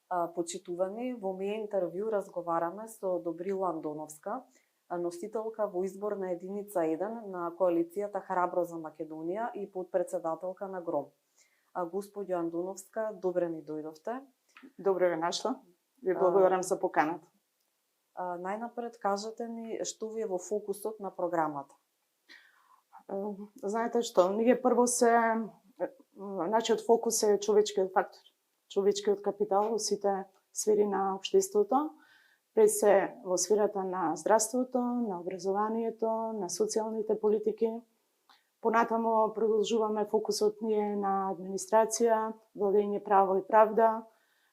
Почитувани, во овие интервју разговараме со Добрила Андоновска, носителка во изборна единица 1 на коалицијата Храбро за Македонија и подпредседателка на ГРОМ. Господјо Андоновска, добре ни дојдовте. Добре ве нашла. Ви благодарам за поканата. Најнапред кажете ни што ви е во фокусот на програмата. Знаете што, ние прво нашиот фокус е човечкиот фактор, човечкиот капитал во сите сфери на општеството, пред се во сферата на здравството, на образованието, на социјалните политики. Понатамо продолжуваме фокусот ние на администрација, владење право и правда,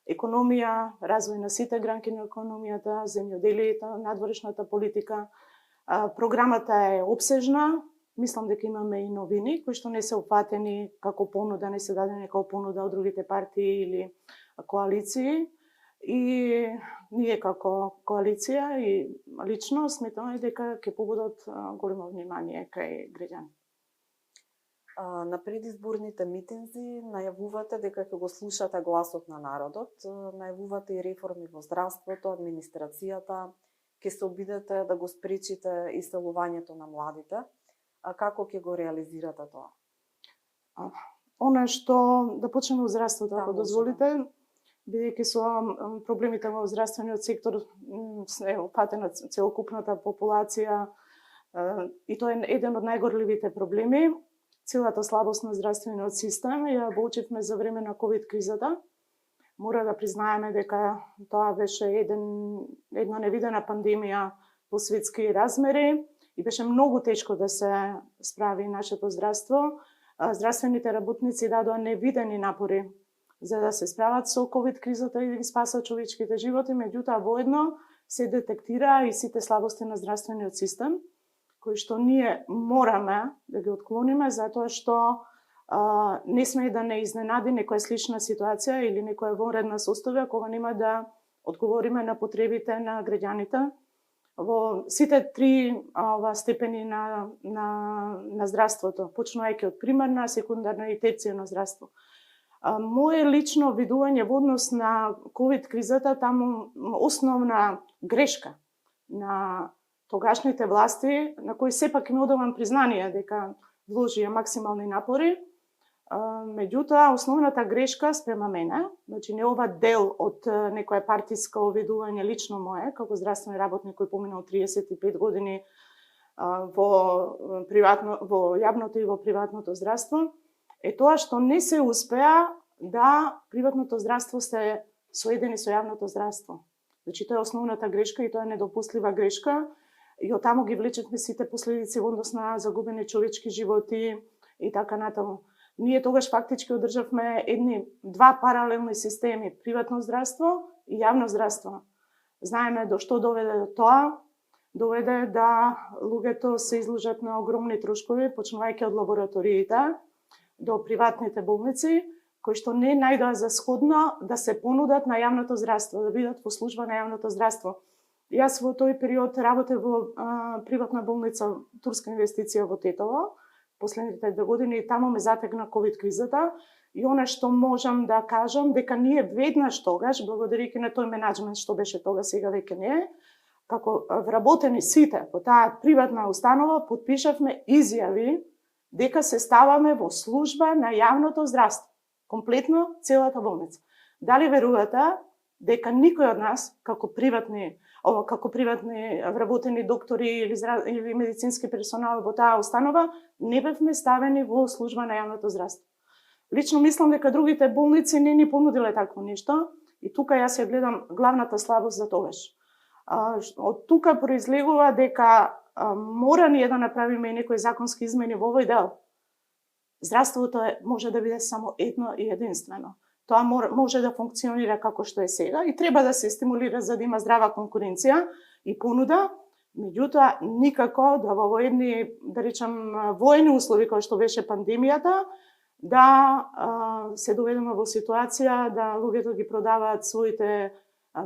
економија, развој на сите гранки на економијата, земјоделието, надворешната политика. Програмата е обсежна. Мислам дека имаме и новини кои што не се опфатени како понуда, не се дадени како понуда од другите партии или коалиции. И ние како коалиција и лично сметаме дека ќе побудат големо внимание кај граѓани. На предизборните митинзи најавувате дека ќе го слушате гласот на народот, најавувате и реформи во здравството, администрацијата, ќе се обидете да го спречите иселувањето на младите. Како ќе го реализирате тоа? Она што да почнеме од здравството, ако дозволите, бидејќи со проблемите во здравствениот сектор е опатена целокупната популација и тоа е еден од најгорливите проблеми. Целата слабост на здравствениот систем ја боучивме за време на ковид кризата. Мора да признаеме дека тоа беше една невидена пандемија во светски размери и беше многу тешко да се справи нашето здравство. Здравствените работници дадоа невидени напори за да се справат со ковид кризата и да ги спасат човечките животи, меѓутоа воедно се детектира и сите слабости на здравствениот систем, кои што ние мораме да ги отклониме, затоа што не сме да не изненади некоја слична ситуација или некоја вонредна состојба кога нема да одговориме на потребите на граѓаните во сите три степени на здравството, почнувајќи од примарна, секундарна и терцијно здравство. Моje лично видување во однос на ковид кризата, таму основна грешка на тогашните власти, на кои сепак им одавам признание дека вложија максимални напори, меѓутоа основната грешка спрема мене, значи не ова дел од некоја партиска видување лично мое, како здравствен работник кој поминал 35 години во јавното и во приватното здравство, е тоа што не се успеа да приватното здравство се соедини со јавното здравство. Значи тоа е основната грешка и тоа е недопустлива грешка и од таму ги влечевме сите последици во однос на загубени човечки животи и така натаму. Ние тогаш фактички одржавме два паралелни системи, приватно здравство и јавно здравство. Знаеме до што доведе до тоа. Доведе да луѓето се изложат на огромни трошкови, почнувајќи од лабораториите до приватните болници, кои што не најдоа за сходно да се понудат на јавното здравство, да бидат во служба на јавното здравство. Јас во тој период работев во приватна болница, турска инвестиција во Тетово, последните 2 години и таму ме затегна ковид кризата и она што можам да кажам дека ние веднаш тогаш, благодарејќи на тој менаџмент што беше тога, сега веќе не е, како вработени сите по таа приватна установа, потпишавме изјави дека се ставаме во служба на јавното здравство. Комплетно целата болница. Дали верувате дека никој од нас, како приватни вработени доктори или медицински персонал во таа установа, не бевме ставени во служба на јавното здравство? Лично мислам дека другите болници не ни понудиле такво нешто и тука јас ја гледам главната слабост за тогаш. Од тука произлегува дека мора ние да направиме и некои законски измени во овој дел. Здравството може да биде само едно и единствено. Тоа може да функционира како што е сега и треба да се стимулира за да има здрава конкуренција и понуда, меѓутоа никако да во едни, да речам, воени услови кои што беше пандемијата, да се доведеме во ситуација да луѓето ги продаваат своите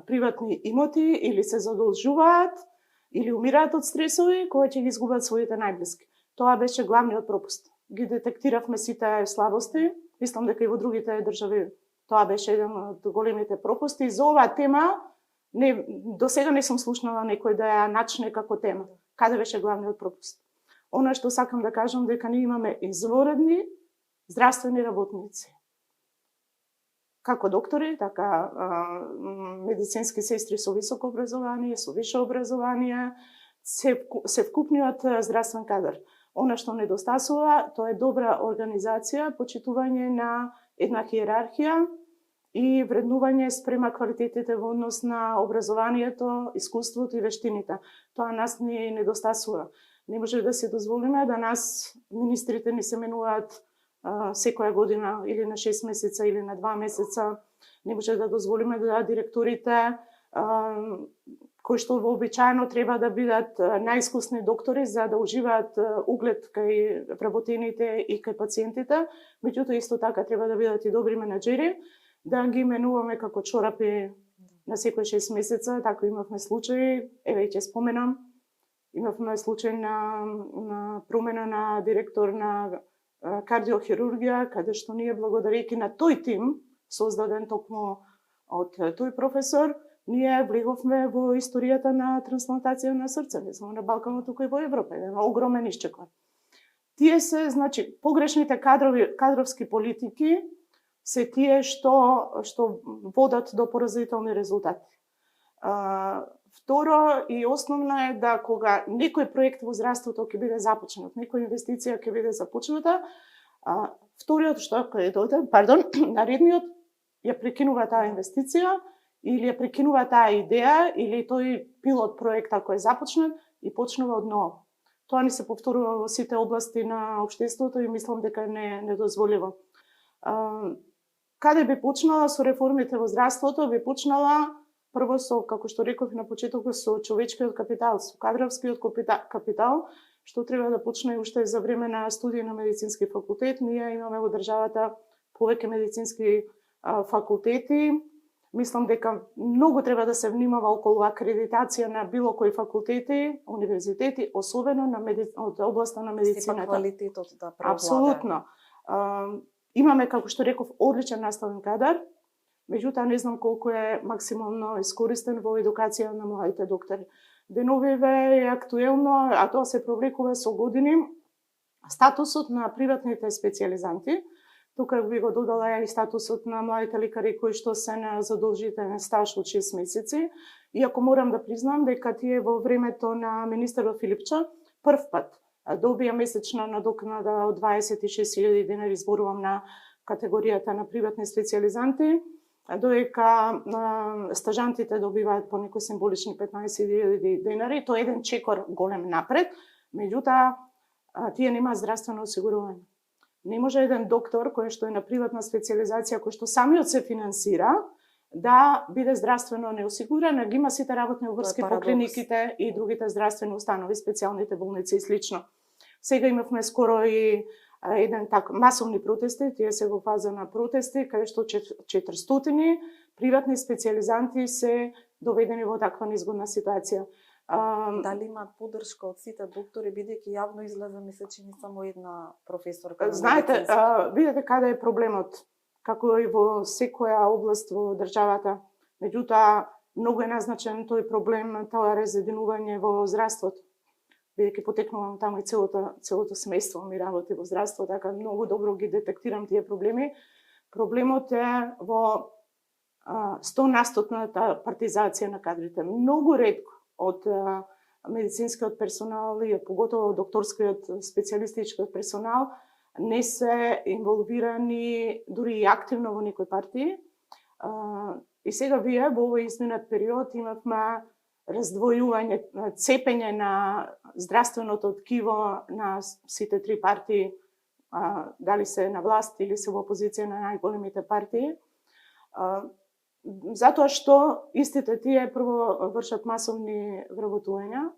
приватни имоти или се задолжуваат или умираат од стресови кои ќе ги изгубат своите најблиски. Тоа беше главниот пропуст. Ги детектиравме сите слабости, мислам дека и во другите држави Тоа беше еден од големите пропусти. За оваа тема до сега не сум слушнала некој да ја начне како тема. Каде беше главниот пропуст? Она што сакам да кажам дека ние имаме изворедни здравствени работници. Како доктори, така медицински сестри со високо образование, со висше образование, се вкупниот здравствен кадар. Она што недостасува, тоа е добра организација, почитување на една хиерархија и вреднување спрема квалитетите во однос на образованието, искуството и вештините. Тоа нас ни недостасува. Не може да се дозволиме да нас министрите ни се менуваат секоја година или на 6 месеца или на 2 месеца. Не може да дозволиме да директорите кои што вообичаено треба да бидат најискусни доктори за да уживаат углед кај вработените и кај пациентите, меѓутоа исто така треба да бидат и добри менаџери, да ги менуваме како чорапи на секој 6 месеца. Така имавме случаи, еве ќе споменам, имавме случај на промена на директор на кардиохирургија, каде што ние благодарејќи на тој тим, создаден токму од тој професор, ние влеговме во историјата на трансплантација на срце, не само на Балканот, туку и во Европа, еден огромен исчекор. Тие се, значи, погрешните кадровски политики се тие што водат до поразителни резултати. Второ и основно е да кога некој проект во здравството ќе биде започнат, некоја инвестиција ќе биде започната, вториот што е наредниот ја прекинува таа инвестиција или ја прекинува таа идеја или тој пилот проект ако е започнат и почнува од ново. Тоа ни се повторува во сите области на општеството и мислам дека не недозволиво. Каде би почнала со реформите во здравството? Би почнала прво со, како што реков на почетокот, со човечкиот капитал, со кадровскиот капитал, што треба да почне уште за време на студија на медицински факултет. Ние имаме во државата повеќе медицински факултети. Мислам дека многу треба да се внимава околу акредитација на било кои факултети, универзитети, особено од областа на медицината. Сепак квалитетот да преовладее. Апсолутно. Имаме, како што реков, одличен наставен кадар, меѓутоа не знам колку е максимално искористен во едукација на младите доктори. Деновиве е актуелно, а тоа се провлекува со години, статусот на приватните специјализанти. Тука би го додала и статусот на младите лекари кои што се на задолжителен стаж од 6 месеци. Иако морам да признам дека тие во времето на министерот Филипча прв пат добија месечна надокнада од 26.000 денари, зборувам на категоријата на приватни специјализанти, додека стажантите добиваат по некои символични 15.000 денари. Тоа е еден чекор голем напред, меѓутоа тие немаат здравствено осигурување. Не може еден доктор кој што е на приватна специјализација, кој што самиот се финансира, да биде здравствено неосигуран, а ги има сите работни обврски по клиниките и другите здравствени установи, специјалните болници и слично. Сега имавме скоро и еден масовни протести, тие се во фаза на протести, каде што 400 приватни специјализанти се доведени во таква незгодна ситуација. Дали имаат поддршка од сите доктори, бидејќи јавно излезе ми се чини само една професорка? Знаете, видете каде е проблемот, како и во секоја област во државата. Меѓутоа, многу е назначен тој проблем, тоа разединување во здравството. Бидејќи потекнувам таму и целото семејство ми работи во здравство, така многу добро ги детектирам тие проблеми. Проблемот е во 100% партизација на кадрите. Многу ретко од медицинскиот персонал и поготово докторскиот специјалистичкиот персонал не се инволвирани дури и активно во некои партии. И сега вие во овој изминат период имавме раздвојување, цепење на здравственото ткиво на сите три партии, дали се на власт или се во опозиција на најголемите партии. Затоа што истите тие прво вршат масовни вработувања.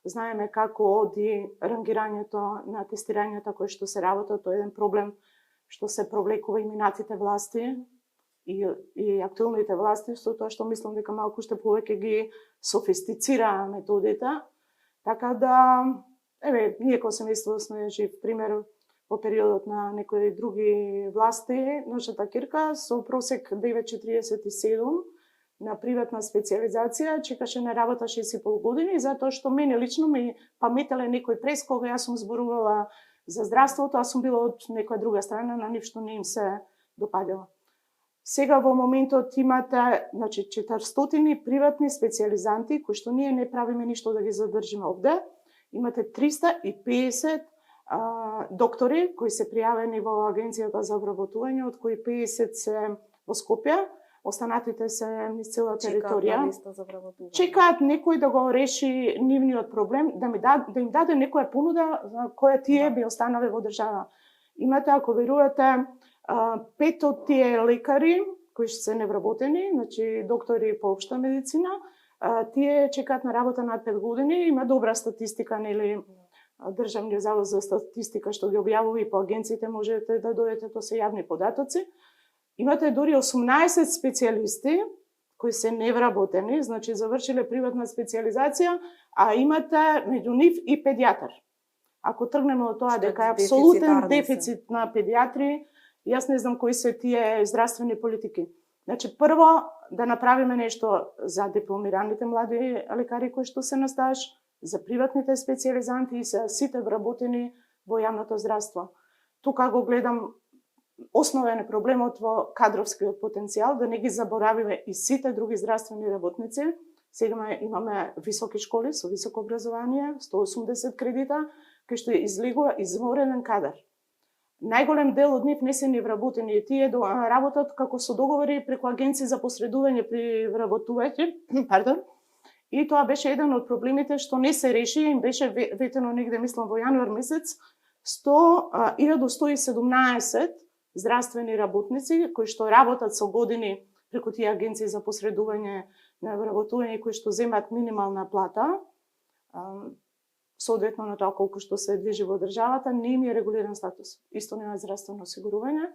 Знаеме како оди рангирањето на тестирањата кои што се работат, тоа е еден проблем што се провлекува и минатите власти и актуелните власти, со тоа што мислам дека малку уште повеќе ги софистицира методите. Така да, еве, ние како семејство сме жив пример во периодот на некои други власти, нашата ќерка со просек 9,47 на приватна специјализација чекаше на работа 6,5 години, затоа што мене лично ми паметеле некој прес кога јас сум зборувала за здравството, а сум била од некоја друга страна, на нив што не им се допаѓала. Сега во моментот имате 400 приватни специјализанти кои што ние не правиме ништо да ги задржиме овде. Имате 350 доктори кои се пријавени во Агенцијата за обработување, од кои 50 се во Скопје, останатите се низ цела територија. Чекаат некој да го реши нивниот проблем, да им даде некоја понуда која тие би останале во држава. Имате, ако верувате, 5 од тие лекари кои се невработени, значи доктори по општа медицина, тие чекаат на работа над 5 години, има добра статистика, нели, Државниот завод за статистика што ги објавува и по агенциите, можете да дојдете, тоа се јавни податоци. Имате дори 18 специјалисти кои се невработени, значи завршиле приватна специјализација, а имате меѓу нив и педијатар. Ако тргнеме од тоа дека е апсолутен дефицит на педијатри, јас не знам кои се тие здравствени политики. Значи, прво да направиме нешто за дипломираните млади лекари кои што се на стаж, за приватните специјализанти и за сите вработени во јавното здравство. Тука го гледам основен е проблемот во кадровскиот потенцијал, да не ги заборавиме и сите други здравствени работници. Сега имаме високи школи со високо образование, 180 кредита, кај што излегува изворен кадар. Најголем дел од нив не се невработени и тие работат како со договори преку агенции за посредување при вработување, и тоа беше еден од проблемите што не се реши, им беше ветено негде, мислам, во јануар месец, 1117 здравствени работници кои што работат со години преку тие агенции за посредување на вработување кои што земаат минимална плата, соодветно на тоа колку што се движи во државата, не им е регулиран статус. Исто нема здравствено осигурување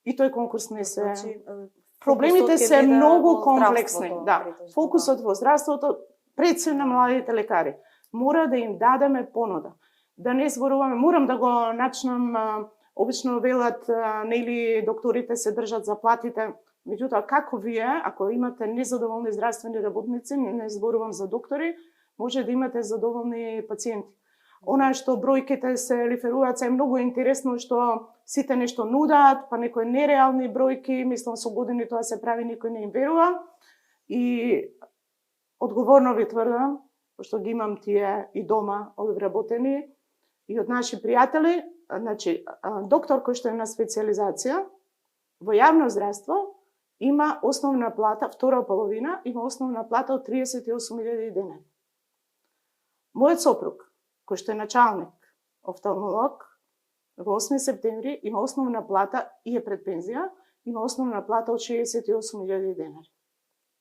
и тој конкурс не се... Значи, проблемите се многу комплексни. Да, фокусот во здравството пред се на младите лекари. Мора да им дадеме понуда. Да не зборуваме, морам да го начнам, обично велат, нели докторите се држат за платите. Меѓутоа, како вие, ако имате незадоволни здравствени работници, не зборувам за доктори, може да имате задоволни пациенти. Она што бројките се реферуваат се е многу интересно, што сите нешто нудаат, па некои нереални бројки, мислам со години тоа се прави, никој не им верува. И одговорно ви тврдам, пошто ги имам тие и дома одвработени и од наши пријатели, значи доктор кој што е на специјализација во јавно здравство има основна плата, втора половина, има основна плата од 38.000 денари. Мојот сопруг, кој што е началник, офталмолог, во 8 септември има основна плата и е пред пензија, има основна плата од 68.000 денари.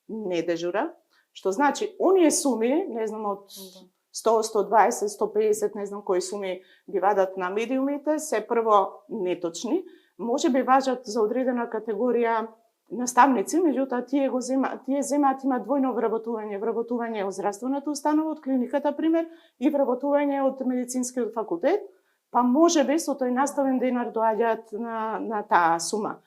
Не дежура, што значи оние суми, не знам од 100, 120, 150, не знам кои суми ги вадат на медиумите, се прво неточни, може би важат за одредена категорија наставници, меѓутоа тие земаат, има двојно вработување од здравствената установа, од клиниката, пример, и вработување од медицинскиот факултет, па може би со тој наставен денар доаѓаат на таа сума.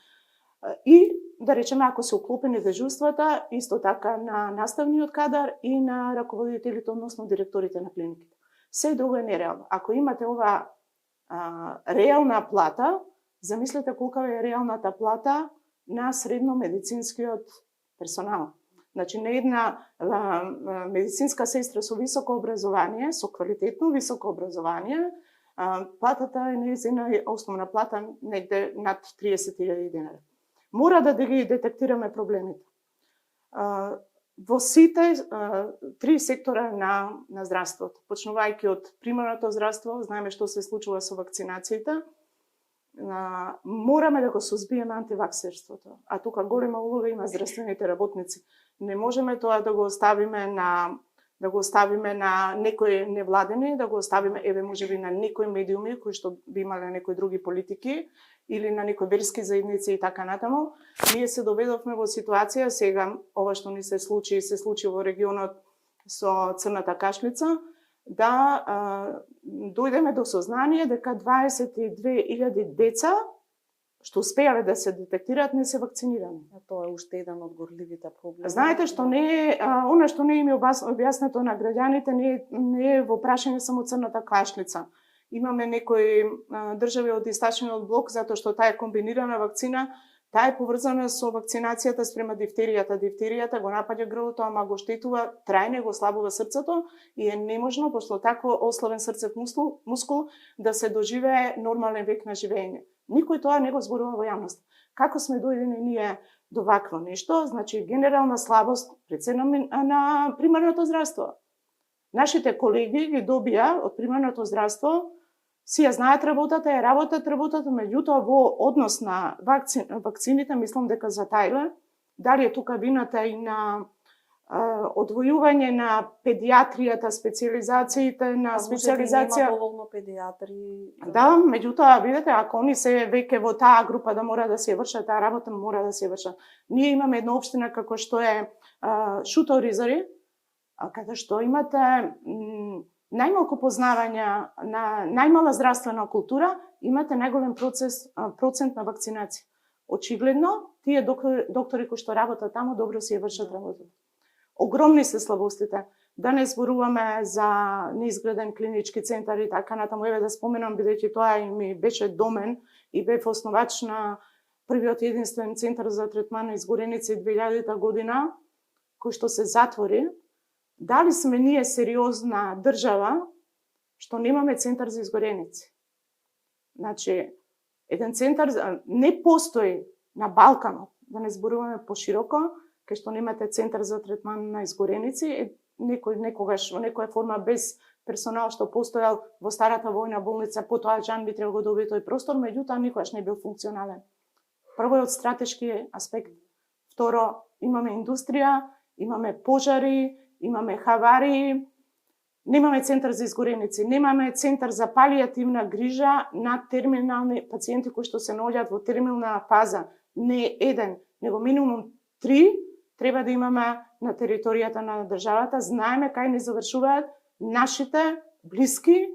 И, да речеме, ако се уклопени дежурствата, исто така на наставниот кадар и на раководителите, односно директорите на клиниките. Се друго е нереално. Ако имате ова реална плата, замислете колка е реалната плата на средно медицинскиот персонал. Значи, не една медицинска сестра со високо образование, со квалитетно високо образование, платата е нејзина основна плата негде над 30.000 денари. Мора да ги детектираме проблемите. Во сите три сектора на здравството, почнувајќи од примарното здравство, знаеме што се случува со вакцинациите, мораме да го сузбиеме антиваксерството. А тука голема улога има здравствените работници. Не можеме тоа да го оставиме на некои невладени, да го оставиме можеби на некои медиуми кои што би имале некои други политики или на некои верски заедници и така натаму. Ние се доведовме во ситуација сега, ова што ни се случи во регионот со црната кашлица, да дојдеме до сознание дека 22.000 деца што успеале да се детектираат не се вакцинирани. Тоа е уште еден од горливите проблеми. Знаете што не е, она што не им е објаснето на граѓаните не е во прашање само црната кашлица. Имаме некои држави од истачниот блок затоа што таа е комбинирана вакцина, таа е поврзана со вакцинацијата спрема дифтеријата. Дифтеријата го напаѓа грлото, ама го штетува трајно, го слабува срцето и е неможно после тако ослабен срцев мускул да се доживее нормален век на живење. Никој тоа не го зборува во јавност. Како сме дојдени ние до вакво нешто? Значи, генерална слабост на примарното здравство. Нашите колеги ги добија од примарното здравство, си ја знаат работата, ја работат, меѓутоа во однос на вакцините, мислам дека затајле, дали е тука вината и на одвојување на педиатријата, специализациите на специализација. Нема доволно педиатри. Да, меѓутоа, видите, ако они се веќе во таа група да мора да се вршат таа работа, мора да се вршат. Ние имаме една општина како што е Шутел-Ризори, каде што имате најмалку познавања на најмала здравствена култура, имате најголем процент на вакцинација. Очигледно, тие доктори кои што работат таму добро си ја вршат работата. Огромни се слабостите. Да не зборуваме за неизграден клинички центар и така натаму. Еве да споменам, бидејќи тоа и ми беше домен и бев основач на првиот единствен центар за третман на изгореници 2000 година, кој што се затвори. Дали сме ние сериозна држава што немаме центар за изгореници? Значи, еден центар не постои на Балканот, да не зборуваме пошироко, кај што немате центар за третман на изгореници, некогаш во некоја форма без персонал што постојал во старата војна болница, потоа Џан Митрев го доби тој простор, меѓутоа никогаш не бил функционален. Прво е од стратешки аспект. Второ, имаме индустрија, имаме пожари, имаме хавари, немаме центар за изгореници, немаме центар за палијативна грижа на терминални пациенти кои што се наоѓаат во терминална фаза. Не еден, него минимум 3 треба да имаме на територијата на државата. Знаеме кај не завршуваат нашите блиски,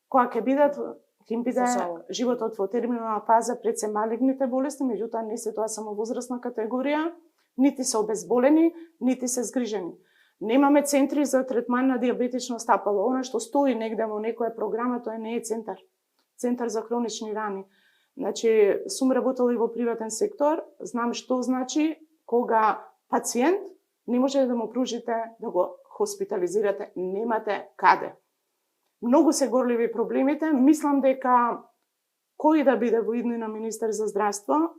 кога ќе им биде животот во терминална фаза пред се малигните болести, меѓутоа не се тоа само возрастна категорија, нити се обезболени, нити се згрижени. Немаме центри за третман на диабетично стапало. Она што стои негде во некоја програма, тоа не е центар. Центар за хронични рани. Значи, сум работела и во приватен сектор, знам што значи кога пациент не може да му пружите да го хоспитализирате, немате каде. Многу се горливи проблемите. Мислам дека кој да биде во иднина министер за здравство,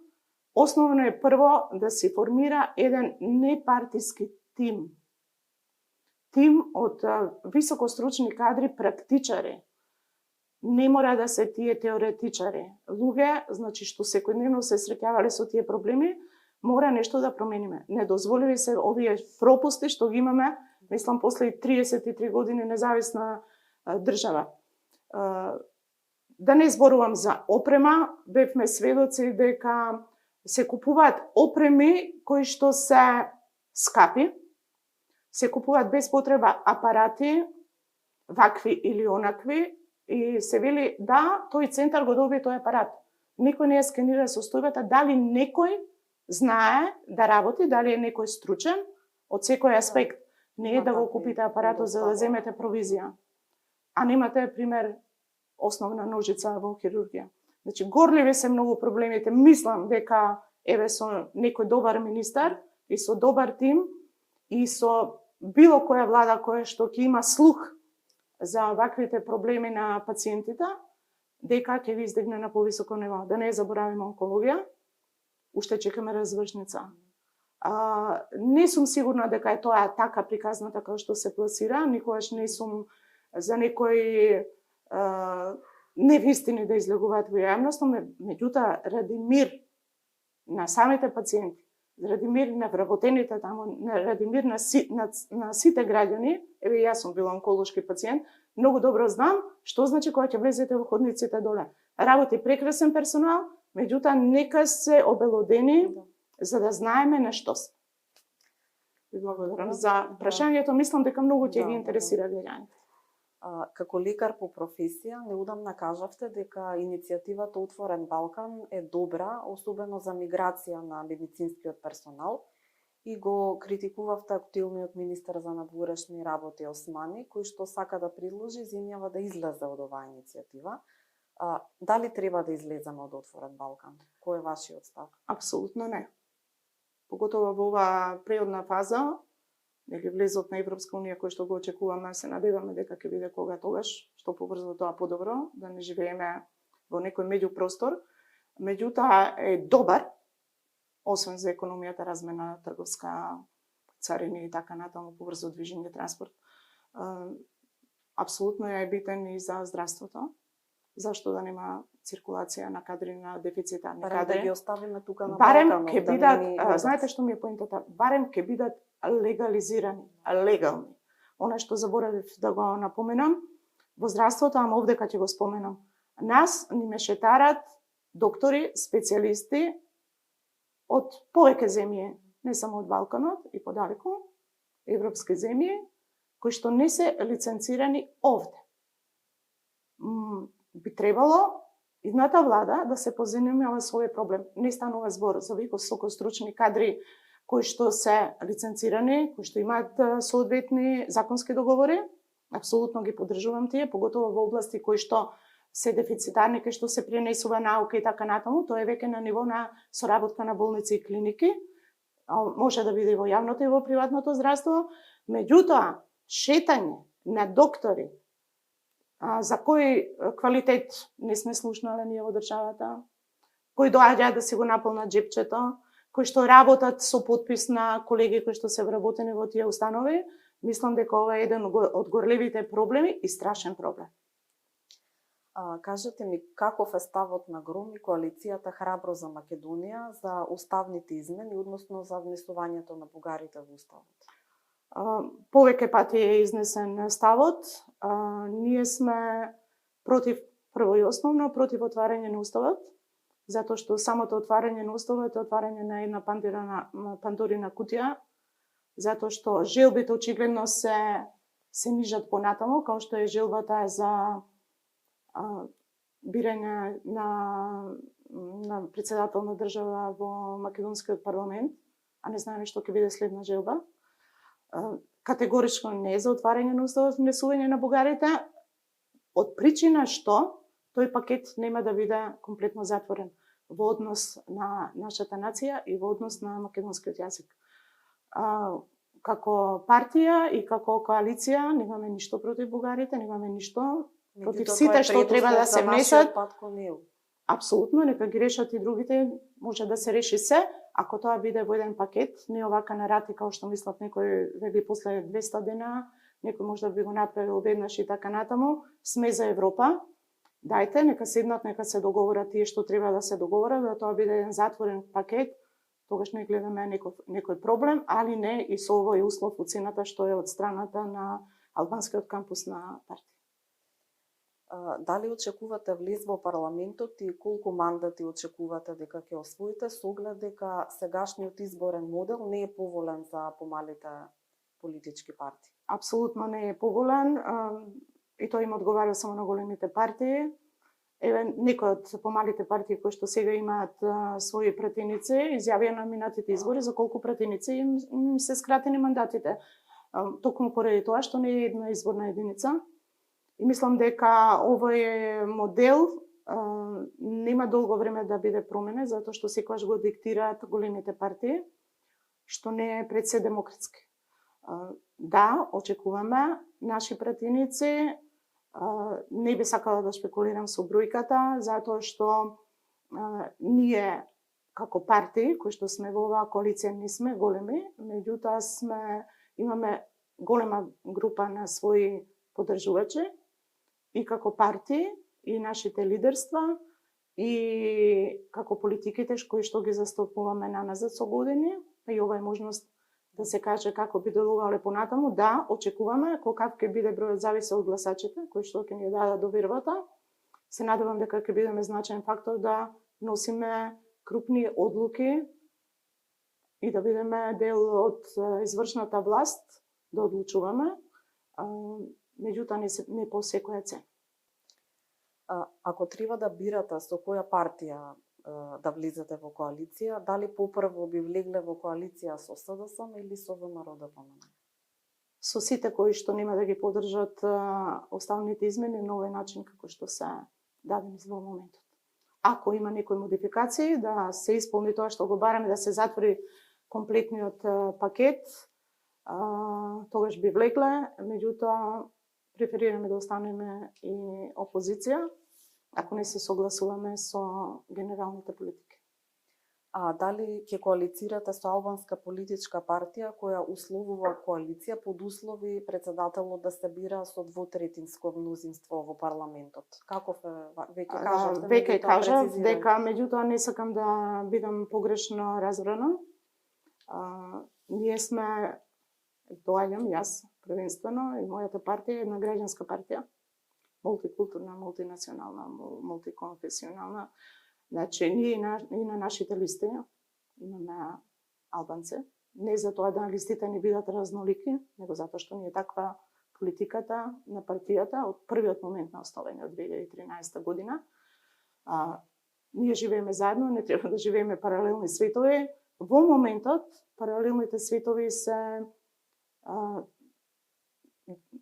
основно е прво да се формира еден непартиски тим. Тим од високостручни кадри, практичари. Не мора да се тие теоретичари. Луѓе, значи што секојдневно се среќавале со тие проблеми, мора нешто да промениме. Недозволиви се овие пропусти што ги имаме, мислам, после 33 години независна држава. Да не зборувам за опрема, бевме сведоци дека се купуваат опреми кои што се скапи, се купуваат без потреба апарати, вакви или онакви, и се вели, да, тој центар го доби тој апарат. Никој не ја скенира состојбата, дали некој знае да работи, дали е некој стручен од секој аспект. Не е да го купите апаратот за да земете провизија. А немате, пример, основна ножица во хирургија. Значи, горливи се многу проблемите. Мислам дека, еве, со некој добар министар и со добар тим и со било која влада која што ќе има слух за ваквите проблеми на пациентите, дека ќе ви издигне на повисоко ниво. Да не заборавиме онкологија, уште чекаме развршница. Не сум сигурна дека е тоа така приказната како што се пласира, никогаш не сум за некои невистини да излегуваат во јавност, меѓутоа ради мир на самите пациенти, ради мир на вработените таму, ради мир на сите граѓани, еве јас сум била онколошки пациент, многу добро знам што значи кога ќе влезете во ходниците доле. Работи прекрасен персонал, меѓутоа нека се обелодени за да знаеме на што се. Ви благодарам за прашањето, мислам дека многу ќе ги интересира граѓаните. Како лекар по професија, неудамна кажавте дека иницијативата Отворен Балкан е добра, особено за миграција на медицинскиот персонал, и го критикувавте актуелниот министер за надворешни работи Османи, кој што сака да предложи земјава да излезе од оваа иницијатива. Дали треба да излеземе од Отворен Балкан? Кој е вашиот став? Апсолутно не. Поготово во оваа преодна фаза, нели влезот на Европска унија кој што го очекуваме, се надеваме дека ќе биде кога тогаш, што побрзо тоа подобро, да не живееме во некој меѓупростор. Меѓутоа е добар, освен за економијата, размена, трговска, царини и така натаму, побрзо движење, транспорт. Апсолутно е битен и за здравството. Зашто да нема циркулација на кадри, на дефицитарни кадри? Да ги оставиме тука на барем Балканот, ќе да бидат, не ни знаете што ми е поинтата? Барем ќе бидат легализирани, легални. Она што заборавив да го напоменам, во здравството, ама овде ќе го споменам. Нас ни мешетарат доктори, специјалисти од повеќе земји, не само од Балканот и подалеку, европски земји, кои што не се лиценцирани овде. Би требало идната влада да се позанимава со овој проблем. Не станува збор за високостручни кадри кои што се лиценцирани, кои што имаат соодветни законски договори. Апсолутно ги поддржувам тие, поготово во области кои што се дефицитарни, кои што се пренесува наука и така натаму. Тоа е веќе на ниво на соработка на болници и клиники. Може да биде и во јавното и во приватното здравство. Меѓутоа, шетање на доктори за кој квалитет не сме слушнале ние во државата, кои доаѓаат да си го наполнат джепчето, кои што работат со подпис на колеги кои што се вработени во тие установи, мислам дека ова е еден од горливите проблеми и страшен проблем. Кажете ми, каков е ставот на ГРОМ и коалицијата Храбро за Македонија за уставните измени, односно за внесувањето на бугарите во уставот? Повеќе пати е изнесен ставот. Ние сме против, прво и основно, против отварање на уставот, затоа што самото отварање на уставот е отварање на една пандорина кутија, затоа што желбите очигледно се нижат понатаму, како што е желбата за бирање на председател на држава во македонскиот парламент, а не знаеме што ќе биде следна желба. Категорично не е за отварање на уставот, внесување на бугарите, од причина што тој пакет нема да биде комплетно затворен во однос на нашата нација и во однос на македонскиот јазик. Како партија и како коалиција немаме ништо против бугарите, немаме ништо против сите што треба да се внесат. Апсолутно, нека ги решат и другите, може да се реши се, ако тоа биде во еден пакет, не овака на рати, како што мислат некој вели после 200 дена, некој може да би го направил веднаш и така натаму. Сме за Европа. Дајте, нека седнат, нека се договорат тие што треба да се договорат, да тоа биде еден затворен пакет, тогаш не гледаме некој проблем, али не и со овој услов уцената што е од страната на албанскиот кампус на партија. Дали очекувате влез во парламентот и колку мандати очекувате дека ќе освоите, со оглед дека сегашниот изборен модел не е поволен за помалите политички партии? Апсолутно не е поволен и тоа им одговара само на големите партии. Еве, некои од помалите партии кои што сега имаат своји пратеници, изјавија на минатите избори за колку пратеници им се скратени мандатите. Токму поради тоа што не е една изборна единица. И мислам дека овој модел нема долго време да биде променен, затоа што секогаш го диктираат големите партии, што не е пред се демократски. Да, очекуваме наши пратеници. Не би сакала да шпекулирам со бројката, затоа што ние како партии, кои што сме во оваа коалиција, не сме големи, меѓутоа имаме голема група на своји поддржувачи и како партии, и нашите лидерства, и како политиките кои што ги застапуваме наназад со години, и ова е можност да се каже како би делувале понатаму. Да, очекуваме, колкав ќе биде бројот зависи од гласачите, кои што ќе ни дадат довербата. Се надевам дека ќе бидеме значаен фактор да носиме крупни одлуки и да бидеме дел од извршната власт, да одлучуваме. меѓутоа не по секоја цена. Ако треба да бирате со која партија да влезете во коалиција, дали попрво би влегле во коалиција со СДСМ или со ВМРО-ДПМН? Со сите кои што нема да ги поддржат останалите измени на овој начин како што се дадени во моментот. Ако има некои модификации, да се исполни тоа што го бараме, да се затвори комплетниот пакет, тогаш би влегле, меѓутоа преферираме да останеме и опозиција, ако не се согласуваме со генералните политики. Дали ќе коалицирате со албанска политичка партија која условува коалиција под услови председателот да се бира со двотретинско мнозинство во парламентот? Каков е, веќе кажавте? Веќе кажав дека, меѓутоа не сакам да бидам погрешно разбрана. Ние сме, доаѓам јас првенствено и мојата партија е една граѓанска партија, мултикултурна, мултинационална, мултиконфесионална. Значи, ние и на нашите листи имаме албанци. Не за тоа да листите не бидат разнолики, него затоа што ние таква политиката на партијата од првиот момент на основање од 2013 година. Ние живееме заедно, не треба да живееме паралелни светови. Во моментот, паралелните светови се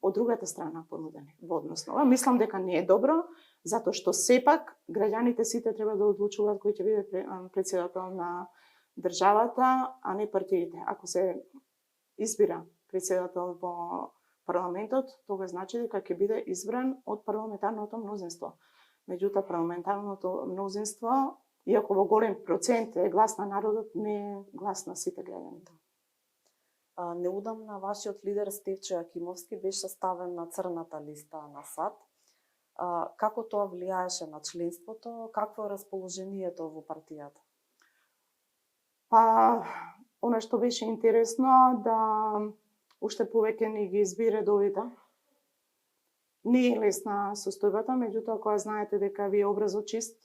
од другата страна понудени во односно. Мислам дека не е добро, затоа што сепак граѓаните сите треба да одлучуваат кој ќе биде председател на државата, а не партиите. Ако се избира председател во парламентот, тога значи дека ќе биде избран од парламентарното мнозинство. Меѓутоа, парламентарното мнозинство, иако во голем процент е глас на народот, не е глас на сите граѓани. Неудамна вашиот лидер Стефчо Јакимовски беше ставен на црната листа на САД. Како тоа влијаеше на членството? Какво е расположението во партијата? Она што беше интересно да уште повеќе не ги избира редовите. Не е лесна состојбата, меѓутоа кога знаете дека ви е образот чист,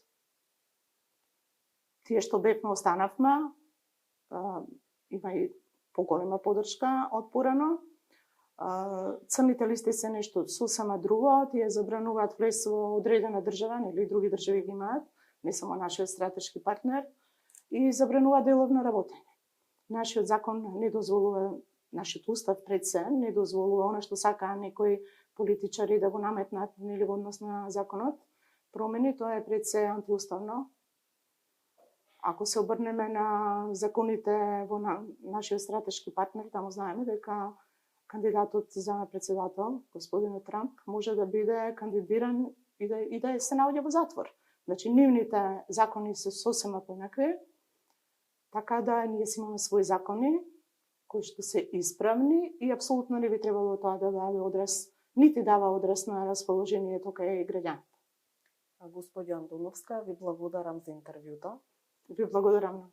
тие што бевме останавме, има и поголема поддршка од порано. Црните листи се нешто сосема друго, тие забрануваат влез во одредена држава, или други држави ги имаат, не само нашиот стратешки партнер, и забрануваат деловно работење. Нашиот закон не дозволува, нашиот устав пред се не дозволува она што сакаа некои политичари да го наметнат или во однос на законот, промени, тоа е пред се антиуставно. Ако се обрнеме на законите во нашиот стратешки партнер, таму знаеме дека кандидатот за председател, господинот Трамп, може да биде кандидиран и да се наоѓа во затвор. Значи, нивните закони се сосема поинакви, така да ние си имаме своји закони, кои што се исправни и апсолутно не би требало тоа да даде одраз, нити дава одраз на расположението кај граѓаните. Господја Андоновска, ви благодарам за интервјуто. Ви благодарам.